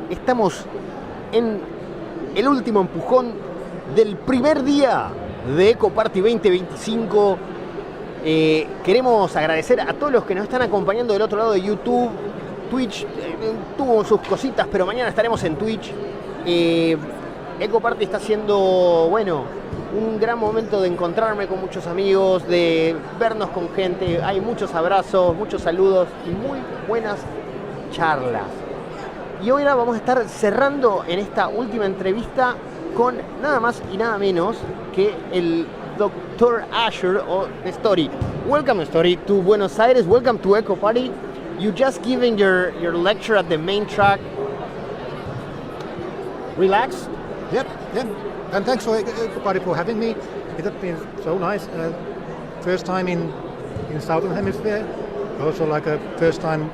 Estamos en el último empujón del primer día de Ekoparty 2025. Queremos agradecer a todos los que nos están acompañando del otro lado de YouTube. Twitch tuvo sus cositas, pero mañana estaremos en Twitch. Ekoparty está siendo, bueno, un gran momento de encontrarme con muchos amigos, de vernos con gente. Hay muchos abrazos, muchos saludos y muy buenas charlas. Y hoy vamos a estar cerrando en esta última entrevista con nada más y nada menos que el Dr. Asher o Nestori. Welcome, Nestori, to Buenos Aires. Welcome to Ekoparty. You just given your lecture at the main track. Relax? Yep. And thanks for Ekoparty for having me. It has been so nice. First time in Southern Hemisphere. Also like a first time,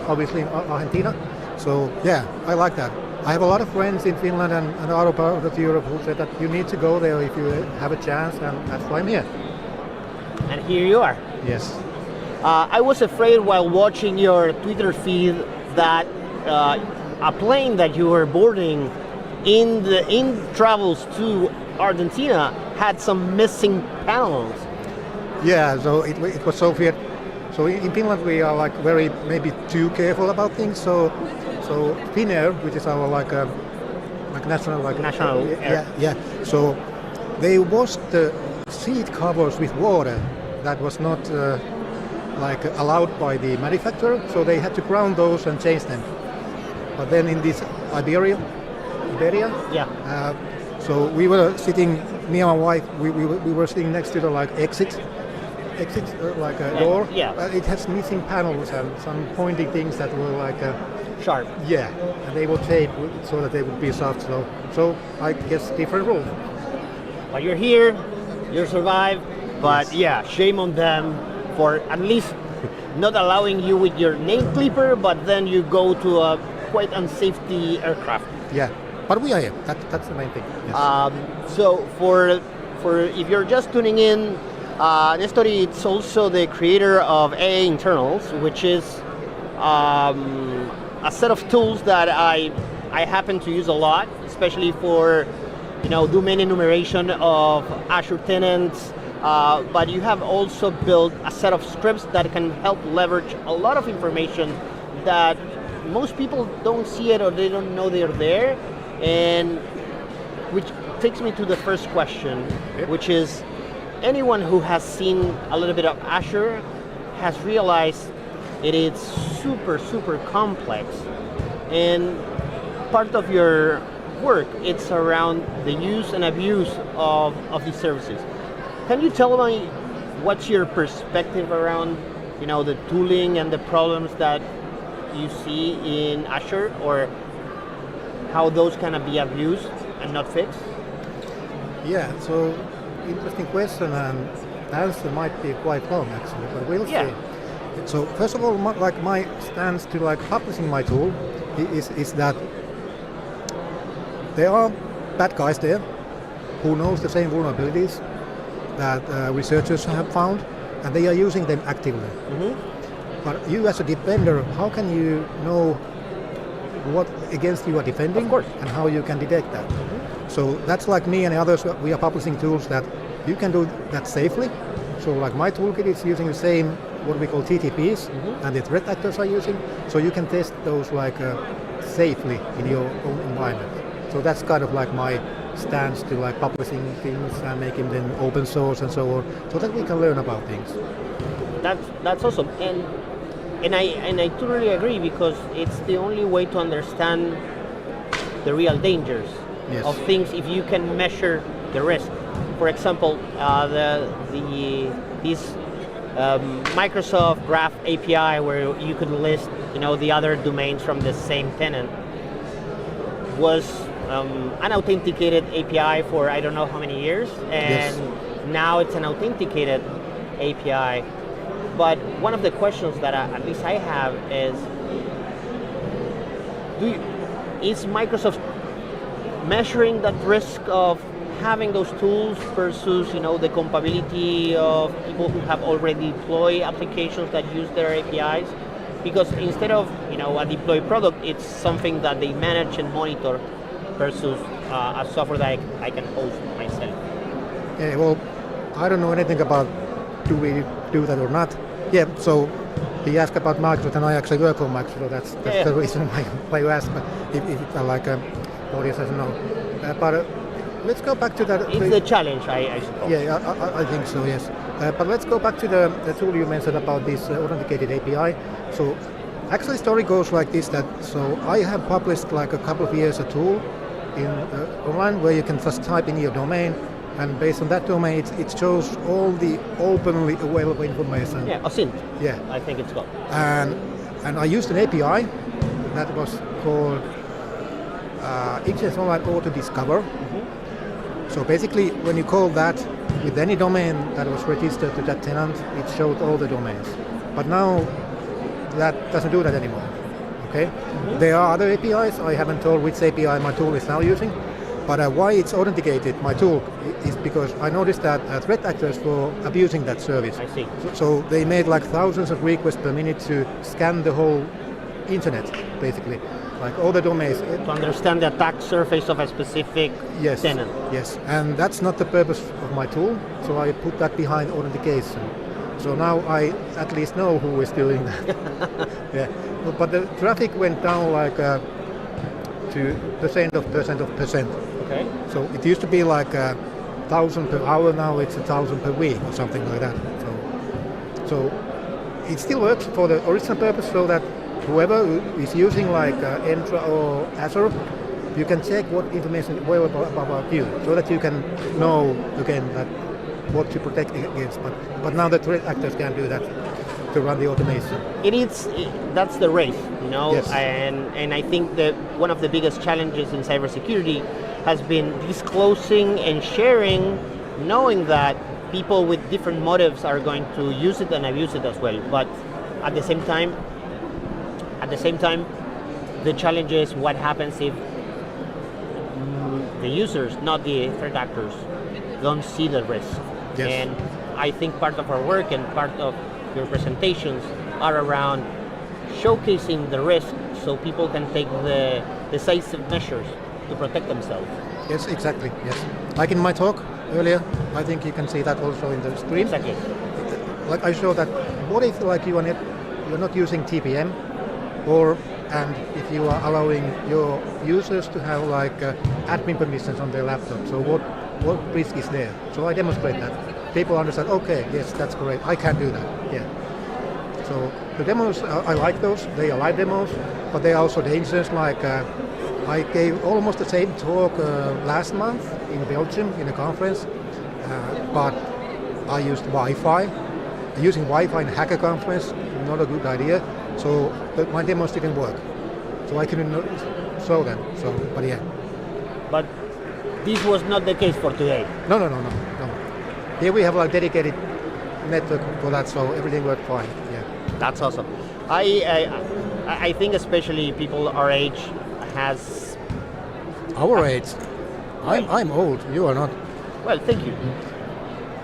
obviously, in Argentina. So yeah, I like that. I have a lot of friends in Finland and other parts of Europe who said that you need to go there if you have a chance, and that's why I'm here. And here you are. Yes. I was afraid while watching your Twitter feed that a plane that you were boarding in travels to Argentina had some missing panels. Yeah, so it was so weird. So in Finland we are like very maybe too careful about things. So Finnair, which is our like national air. Yeah. So they washed the seat covers with water that was not allowed by the manufacturer. So they had to ground those and change them. But then in this Iberia. Yeah. So we were sitting, me and my wife, we were sitting next to the exit door. Yeah. It has missing panels and some pointing things that were sharp. Yeah, and they were taped so that they would be soft. So I guess different rules. But you're here, you survived. But yes. Yeah, shame on them for at least not allowing you with your nail clipper. But then you go to a quite unsafety aircraft. Yeah, but we are here. That's the main thing. Yes. So for if you're just tuning in, Nestori is also the creator of AA Internals, which is a set of tools that I happen to use a lot, especially for domain enumeration of Azure tenants. But you have also built a set of scripts that can help leverage a lot of information that most people don't see it or they don't know they're there, and which takes me to the first question, which is anyone who has seen a little bit of Azure has realized it is super complex, and part of your work it's around the use and abuse of these services. Can you tell me what's your perspective around the tooling and the problems that you see in Azure, or how those can be abused and not fixed? Yeah, so interesting question, and the answer might be quite long actually, but we'll see. So first of all, my stance to publishing my tool is that there are bad guys there who knows the same vulnerabilities that researchers have found, and they are using them actively. Mm-hmm. But you as a defender, how can you know what against you are defending? Of course. And how you can detect that? Mm-hmm. So that's like me and others, we are publishing tools that you can do that safely. So my toolkit is using the same, what we call TTPs, mm-hmm. and the threat actors are using, so you can test those safely in your own environment. So that's kind of my stance to publishing things and making them open source and so on, so that we can learn about things. That's awesome, and I totally agree, because it's the only way to understand the real dangers of things if you can measure the risk. For example, this Microsoft Graph API, where you could list the other domains from the same tenant, was an authenticated API for I don't know how many years, and now it's an authenticated API. But one of the questions that at least I have is, is Microsoft measuring that risk of having those tools versus the compatibility of people who have already deployed applications that use their APIs? because instead of a deployed product, it's something that they manage and monitor versus a software that I can host myself. Yeah, well, I don't know anything about do we do that or not. Yeah, so he asked about Microsoft, and I actually work on Microsoft, so that's the reason why you asked. But if audience doesn't know. But let's go back to that. It's the challenge, I suppose. Yeah, I think so, yes. But let's go back to the tool you mentioned about this authenticated API. So actually, story goes like this: so I have published like a couple of years a tool in online where you can just type in your domain, and based on that domain, it shows all the openly available information. Yeah, OSINT. Yeah, I think it's called. And I used an API that was called Exchange Online Auto Discover. Mm-hmm. So basically, when you call that with any domain that was registered to that tenant, it showed all the domains. But now that doesn't do that anymore. Okay. Mm-hmm. There are other APIs. I haven't told which API my tool is now using. But why it's authenticated, my tool, is because I noticed that threat actors were abusing that service. I see. So they made like thousands of requests per minute to scan the whole internet, basically. Like all the domains. To understand the attack surface of a specific tenant. Yes, and that's not the purpose of my tool, so I put that behind authentication. So now I at least know who is doing that. Yeah, but the traffic went down like to percent of percent. Okay. So it used to be like 1,000 per hour, now it's 1,000 per week or something like that. So it still works for the original purpose, so that whoever is using like Entra or Azure, you can check what information is available about you, so that you can know again that what to protect against. But now the threat actors can do that to run the automation. That's the race, Yes. And I think that one of the biggest challenges in cybersecurity has been disclosing and sharing, knowing that people with different motives are going to use it and abuse it as well. But at the same time, the challenge is what happens if the users, not the threat actors, don't see the risk. Yes. And I think part of our work and part of your presentations are around showcasing the risk so people can take the decisive measures to protect themselves. Yes, exactly, yes. Like in my talk earlier, I think you can see that also in the screen. Exactly. Like I show that, what if like you're not using TPM, and if you are allowing your users to have like admin permissions on their laptop, so what risk is there? So I demonstrate that. People understand, okay, yes, that's correct, I can do that, yeah. So the demos, I like those, they are live demos, but they are also dangerous. Like I gave almost the same talk last month in Belgium in a conference, but I used Wi-Fi. Using Wi-Fi in a hacker conference, not a good idea. So but my demos didn't work. So I couldn't show them. So, but yeah. But this was not the case for today. No. Here we have like dedicated network for that, so everything worked fine. Yeah. That's awesome. I think especially people our age has. Our age. I'm old. You are not. Well, thank you.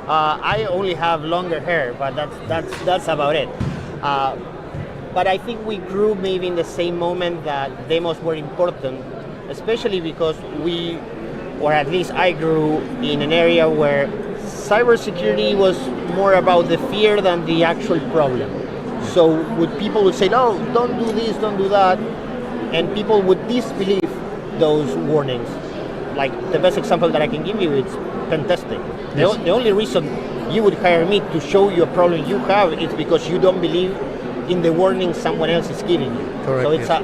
I only have longer hair, but that's about it. But I think we grew maybe in the same moment that demos were important, especially because or at least I grew in an area where cybersecurity was more about the fear than the actual problem. So people would say, no, don't do this, don't do that, and people would disbelieve those warnings. Like the best example that I can give you is pen testing. Yes. The only reason you would hire me to show you a problem you have is because you don't believe in the warning someone else is giving you. Correct, so it's yes.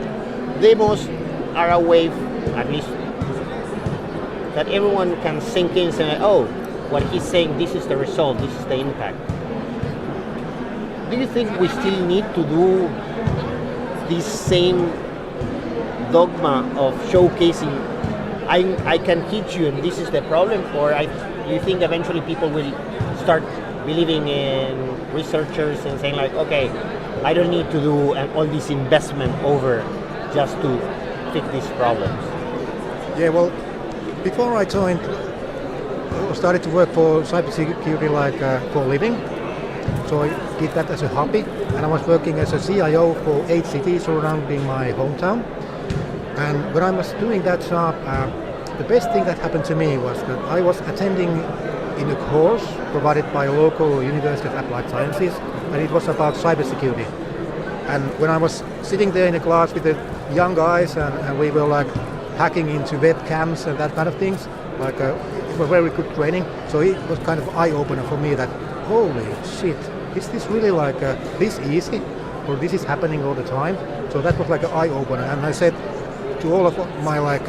Demos are a way, at least, that everyone can sink in and say, oh, what he's saying, this is the result, this is the impact. Do you think we still need to do this same dogma of showcasing, I can hit you and this is the problem, or you think eventually people will start believing in researchers and saying like, okay, I don't need to do all this investment over just to fix these problems? Yeah, well, before I started to work for cybersecurity like for a living, So I did that as a hobby, and I was working as a CIO for 8 cities surrounding my hometown. And when I was doing that job, the best thing that happened to me was that I was attending in a course provided by a local University of Applied Sciences, and it was about cybersecurity. And when I was sitting there in a class with the young guys, and we were like hacking into webcams and that kind of things, like it was very good training. So it was kind of eye-opener for me that, holy shit, is this really like this easy, or this is happening all the time? So that was like an eye-opener, and I said to all of my like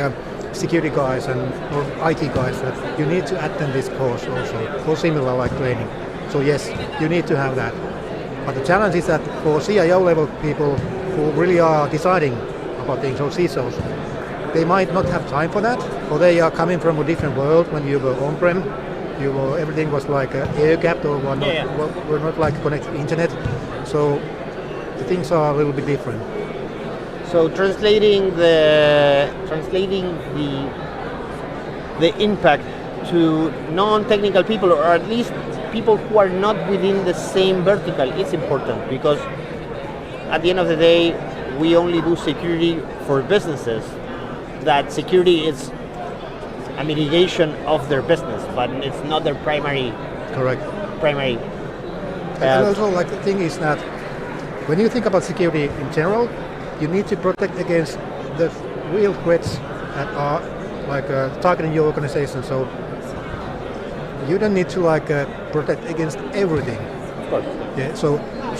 security guys and or IT guys that you need to attend this course also, or similar like training. So yes, you need to have that. But the challenge is that for CIO level people who really are deciding about things, or CISOs, they might not have time for that, or they are coming from a different world. When you were on-prem, everything was like air-gapped, or were not like connected to the internet. So the things are a little bit different. So translating the impact to non-technical people, or at least people who are not within the same vertical, is important, because at the end of the day, we only do security for businesses. That security is a mitigation of their business, but it's not their primary. Correct. Primary. And also, like the thing is that when you think about security in general, you need to protect against the real threats that are like targeting your organization. So you don't need to like protect against everything. Of course. Yeah. So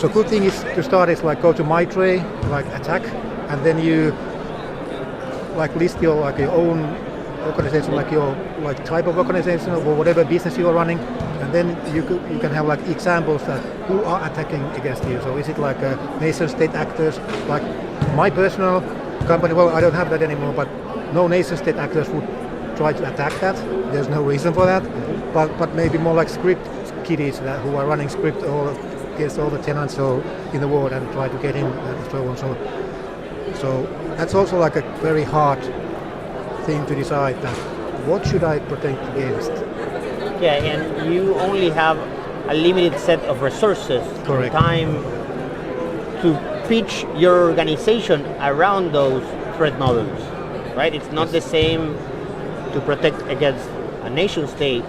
good thing is to start is like go to my tray, like attack, and then you like list your like your own organization, like your like type of organization or whatever business you are running, and then you can have like examples that who are attacking against you. So is it like nation state actors? Like my personal company, well, I don't have that anymore, but no nation state actors would try to attack that. There's no reason for that. But maybe more like script kiddies that who are running script against all the tenants in the world and try to get in and so on. So that's also like a very hard thing to decide that what should I protect against. Yeah, and you only have a limited set of resources, correct, time to pitch your organization around those threat models, right? It's not the same to protect against a nation state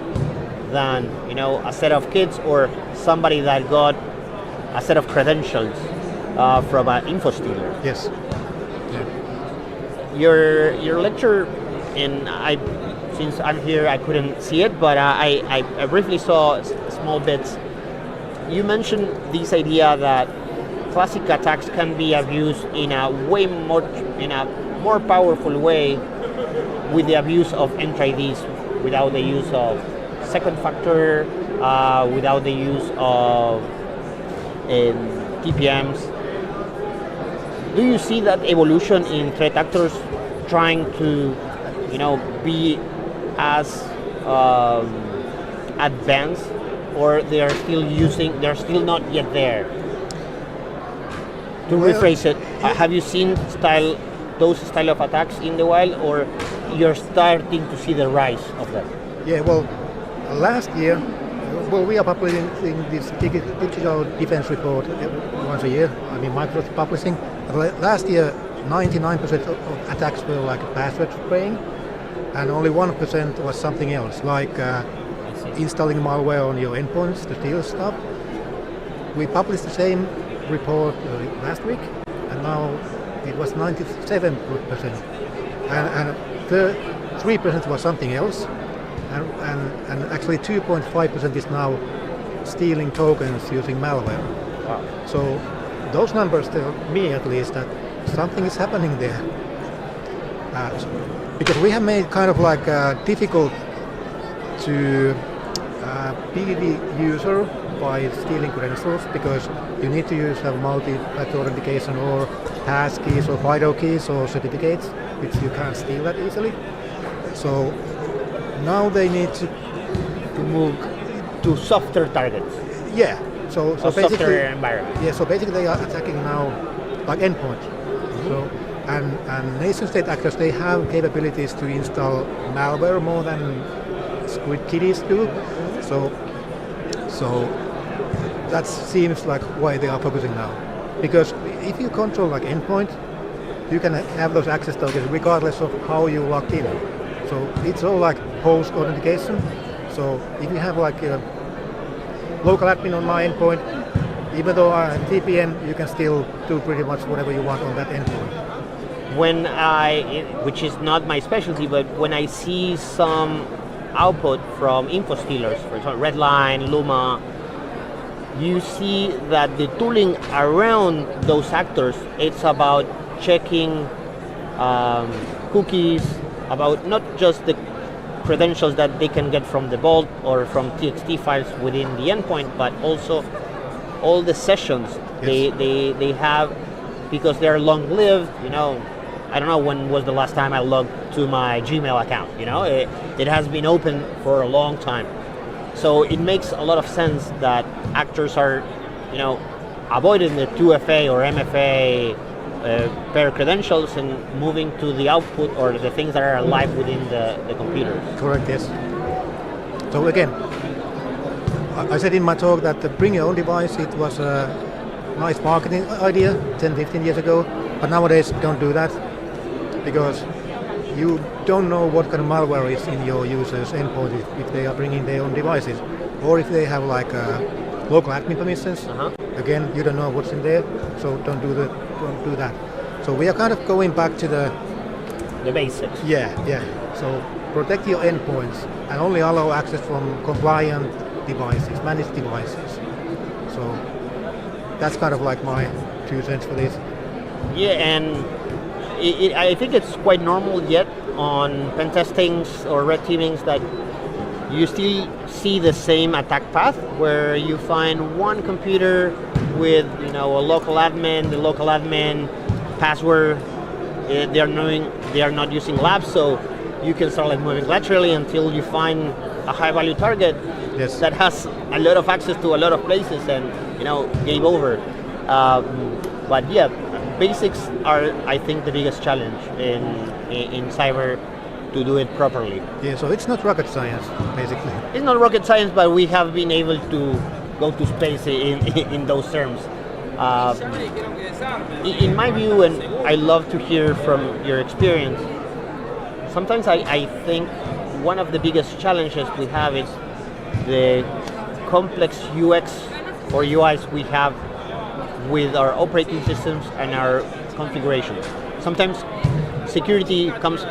than a set of kids or somebody that got a set of credentials from an info stealer. Yes. Yeah. Your lecture, and since I'm here, I couldn't see it, but I briefly saw small bits. You mentioned this idea that classic attacks can be abused in a more powerful way with the abuse of entry IDs, without the use of second factor, without the use of TPMs. Do you see that evolution in threat actors trying to, be as advanced, or they're still not yet there? To rephrase it, have you seen those style of attacks in the wild, or you're starting to see the rise of them? Yeah, well, last year, we are publishing this digital defense report once a year. I mean, Microsoft publishing. Last year, 99% of attacks were like password spraying, and only 1% was something else, like installing malware on your endpoints to steal stuff. We published the same report last week, and now it was 97%, and 3% was something else, and actually 2.5% is now stealing tokens using malware. Wow. So those numbers tell me at least that something is happening there, because we have made kind of like difficult to be the user by stealing credentials, because you need to use multi-factor authentication or pass keys or FIDO keys or certificates, which you can't steal that easily. So now they need to move to softer targets. Yeah. So basically, softer environment. Yeah. So basically, they are attacking now like endpoint. Mm-hmm. So and nation-state actors, they have capabilities to install malware more than squid kiddies do. So that seems like why they are focusing now. Because if you control like endpoint, you can have those access tokens regardless of how you logged in. So it's all like host authentication. So if you have like a local admin on my endpoint, even though I'm VPN, you can still do pretty much whatever you want on that endpoint. Which is not my specialty, but when I see some output from info stealers, for example, Redline, Luma, you see that the tooling around those actors, it's about checking cookies, about not just the credentials that they can get from the vault or from TXT files within the endpoint, but also all the sessions they have, because they're long-lived. I don't know when was the last time I logged to my Gmail account. It has been open for a long time. So it makes a lot of sense that actors are, avoiding the 2FA or MFA pair credentials and moving to the output or the things that are alive within the computers. Correct, yes. So again, I said in my talk that the bring your own device, it was a nice marketing idea 10, 15 years ago, but nowadays don't do that because you don't know what kind of malware is in your users' endpoint if they are bringing their own devices, or if they have like local admin permissions. Again, you don't know what's in there, so don't do that. So we are kind of going back to the basics. Yeah. So protect your endpoints and only allow access from compliant devices, managed devices. So that's kind of like my 2 cents for this. Yeah, and I think it's quite normal yet on pen testings or red teamings that you still see the same attack path where you find one computer with a local admin, the local admin password, they are not using labs, so you can start like moving laterally until you find a high value target that has a lot of access to a lot of places and game over. But yeah, basics are, I think, the biggest challenge in cyber to do it properly. Yeah, so it's not rocket science, basically. It's not rocket science, but we have been able to go to space in those terms. In my view, and I love to hear from your experience, sometimes I think one of the biggest challenges we have is the complex UX or UIs we have with our operating systems and our configuration. Sometimes security comes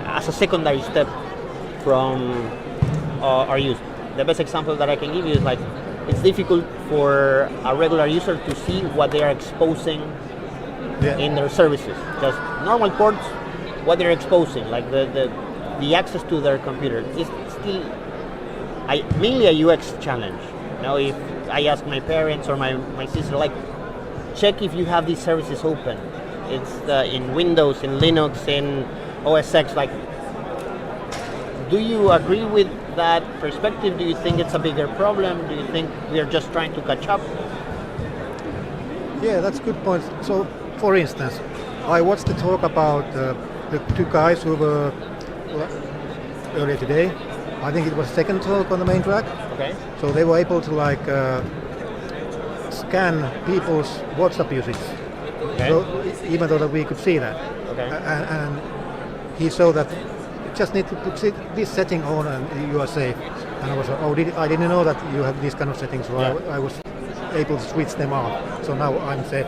as a secondary step from our use. The best example that I can give you is like it's difficult for a regular user to see what they are exposing in their services. Just normal ports, what they're exposing, like the access to their computer is still mainly a UX challenge. If I ask my parents or my sister, like, check if you have these services open. It's in Windows, in Linux, in OS X. Like, do you agree with that perspective? Do you think it's a bigger problem? Do you think we are just trying to catch up? Yeah, that's a good point. So, for instance, I watched the talk about the 2 guys who were earlier today. I think it was the second talk on the main track. Okay. So they were able to scan people's WhatsApp usage. Okay. So even though that we could see that. Okay. And he showed that you just need to put this setting on and you are safe. And I was like, I didn't know that you have these kind of settings. So I was able to switch them off. So now I'm safe.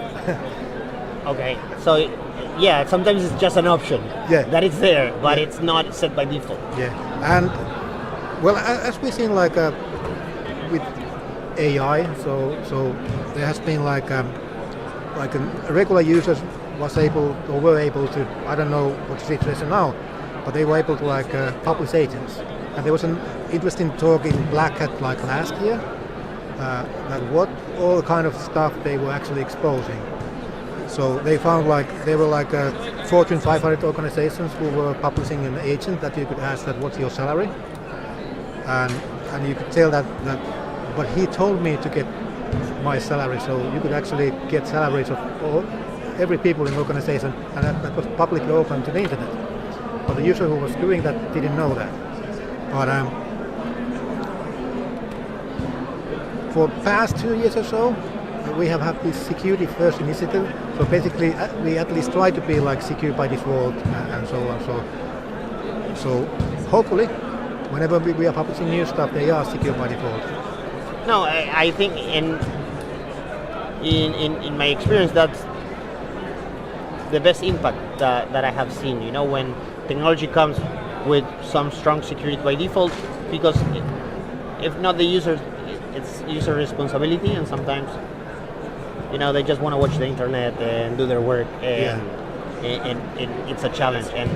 Okay. So yeah, sometimes it's just an option. Yeah. That it's there, but it's not set by default. Yeah. And well, as we've seen with AI, so there has been a regular users were able to, I don't know what the situation now, but they were able to publish agents. And there was an interesting talk in Black Hat last year, that what all kind of stuff they were actually exposing. So they found there were Fortune 500 organizations who were publishing an agent that you could ask that what's your salary, and you could tell that but he told me to get my salary, so you could actually get salaries of every people in the organization, and that was publicly open to the internet. But the user who was doing that didn't know that. But for past 2 years or so, we have had this security first initiative. So basically, we at least try to be like secure by default and so on. So hopefully, whenever we are publishing new stuff, they are secure by default. No, I think in my experience, that's the best impact that I have seen. You know, when technology comes with some strong security by default, because if not the user, it's user responsibility, and sometimes, you know, they just want to watch the internet and do their work, and it's a challenge. And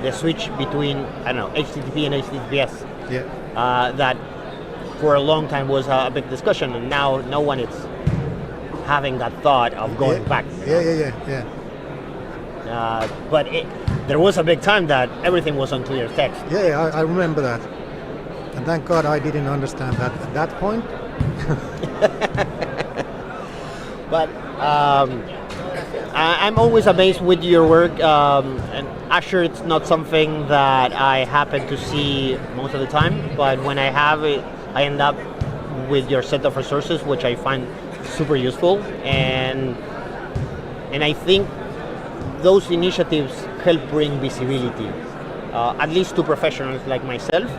the switch between, I don't know, HTTP and HTTPS, that for a long time was a big discussion, and now no one is having that thought of going back. But there was a big time that everything was on clear text. I remember that. And thank God I didn't understand that at that point. But I'm always amazed with your work, and Azure, it's not something that I happen to see most of the time, but when I have it, I end up with your set of resources, which I find super useful, and I think those initiatives help bring visibility, at least to professionals like myself.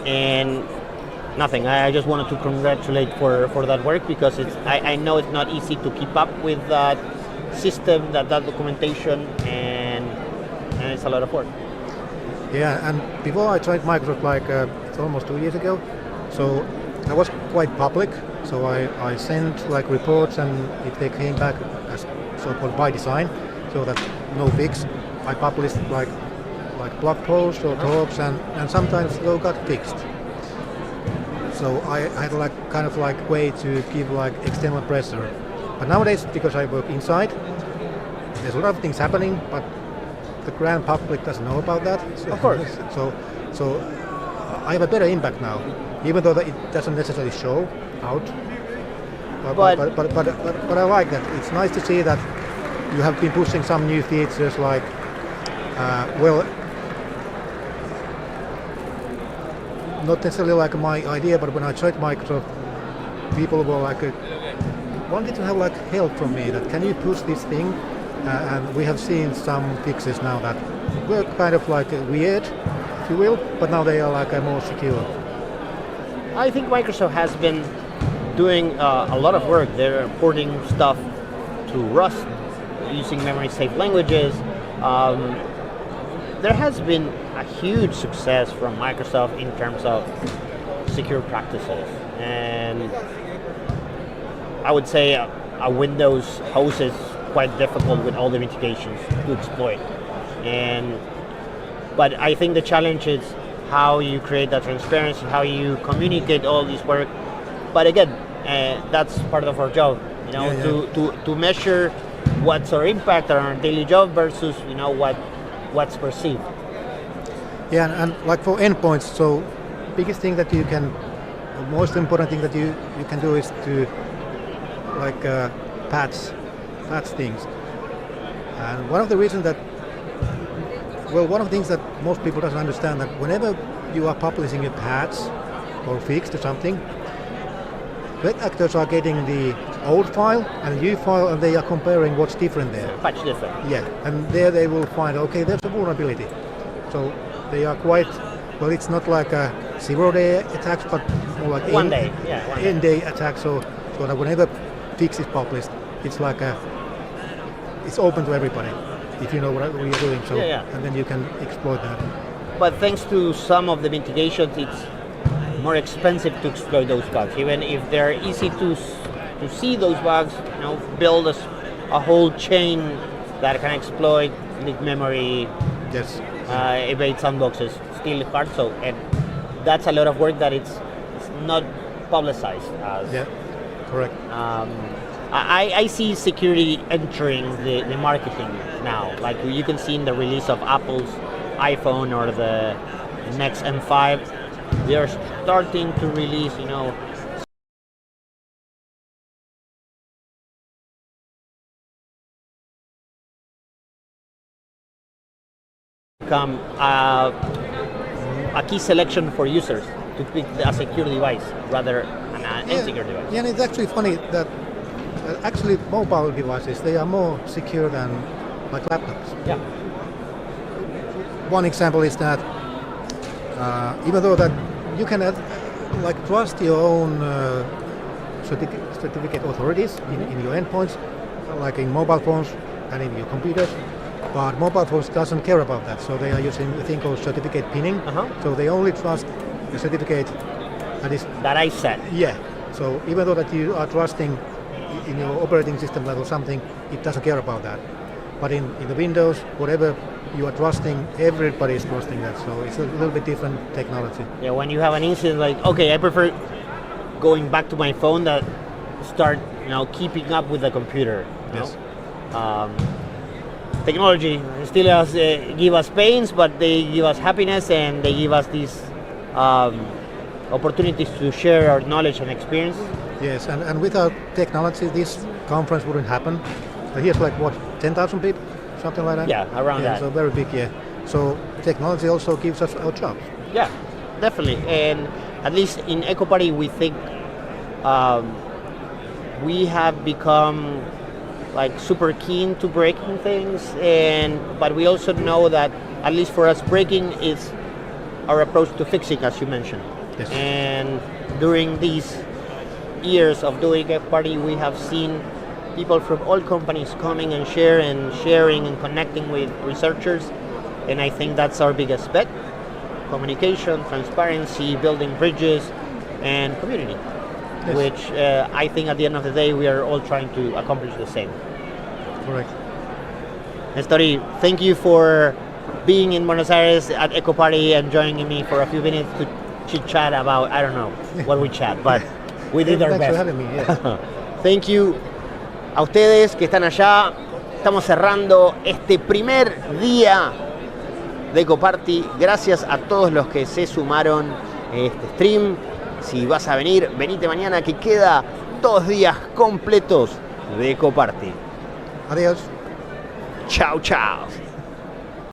And nothing, I just wanted to congratulate for that work, because I know it's not easy to keep up with that system, that documentation, and it's a lot of work. Yeah, and before I joined Microsoft, it's almost 2 years ago, so I was quite public. So I sent like reports, and if they came back as so-called by design, so that no fix, I published like blog posts or talks, and sometimes those got fixed. So I had kind of way to give external pressure. But nowadays, because I work inside, there's a lot of things happening, but the grand public doesn't know about that. So, of course. So I have a better impact now, even though it doesn't necessarily show out. But I like that. It's nice to see that you have been pushing some new features not necessarily my idea, but when I joined Microsoft, people were wanted to have help from me, that can you push this thing, and we have seen some fixes now that were kind of weird, if you will, but now they are more secure. I think Microsoft has been doing a lot of work. They're porting stuff to Rust, using memory-safe languages. There has been a huge success from Microsoft in terms of secure practices, and I would say a Windows host is quite difficult with all the mitigations to exploit. But I think the challenge is how you create that transparency, how you communicate all this work. But again, that's part of our job, to measure what's our impact on our daily job versus what's perceived. Yeah, and for endpoints, so biggest thing that you can, most important thing that you can do is to patch things. And one of the reasons one of the things that most people doesn't understand, that whenever you are publishing a patch or fix to something, threat actors are getting the old file and the new file, and they are comparing what's different there. Patch different. Yeah, and there they will find, okay, there's a vulnerability. So they are quite, it's not like a 0-day attacks, but more like one day attacks. So that whenever fix is published, it's it's open to everybody, if you know what you're doing. So and then you can exploit that. But thanks to some of the mitigations, it's more expensive to exploit those bugs. Even if they're easy to see those bugs, build a whole chain that can exploit leak memory, evade sandboxes, still hard. So, and that's a lot of work that it's not publicized as. Yeah, correct. I see security entering the marketing now. Like you can see in the release of Apple's iPhone or the next M5, they are starting to release, become a key selection for users to pick a secure device rather an an insecure device. Yeah, and it's actually funny that actually mobile devices, they are more secure than like laptops. Yeah. One example is that even though that you can like trust your own certificate authorities in your endpoints, like in mobile phones and in your computers, but mobile phones doesn't care about that, so they are using a thing called certificate pinning. So they only trust the certificate that I set. Yeah. So even though that you are trusting in your operating system level something, it doesn't care about that. But in the Windows, whatever you are trusting, everybody is trusting that. So it's a little bit different technology. Yeah, when you have an incident like, okay, I prefer going back to my phone that start, keeping up with the computer. Yes. Technology still give us pains, but they give us happiness, and they give us these opportunities to share our knowledge and experience. Yes, and without technology, this conference wouldn't happen. Here's like what, 10,000 people, something like that. Yeah, around that. So very big, yeah. So technology also gives us our jobs. Yeah, definitely. And at least in Ekoparty, we think we have become like super keen to breaking things, but we also know that at least for us, breaking is our approach to fixing, as you mentioned. Yes. And during these years of doing Ekoparty, we have seen people from all companies coming and sharing and connecting with researchers, and I think that's our biggest bet: communication, transparency, building bridges, and community. Yes. Which I think at the end of the day we are all trying to accomplish the same. Correct. Nestori, thank you for being in Buenos Aires at Ekoparty and joining me for a few minutes to chit chat about, I don't know what we chat, but we did our best. Thanks for having me. Yes. Thank you a ustedes que están allá. Estamos cerrando este primer día de Ekoparty. Gracias a todos los que se sumaron a este stream. Si vas a venir, venite mañana, que queda 2 días completos de Ekoparty. Adiós. Chao, chao.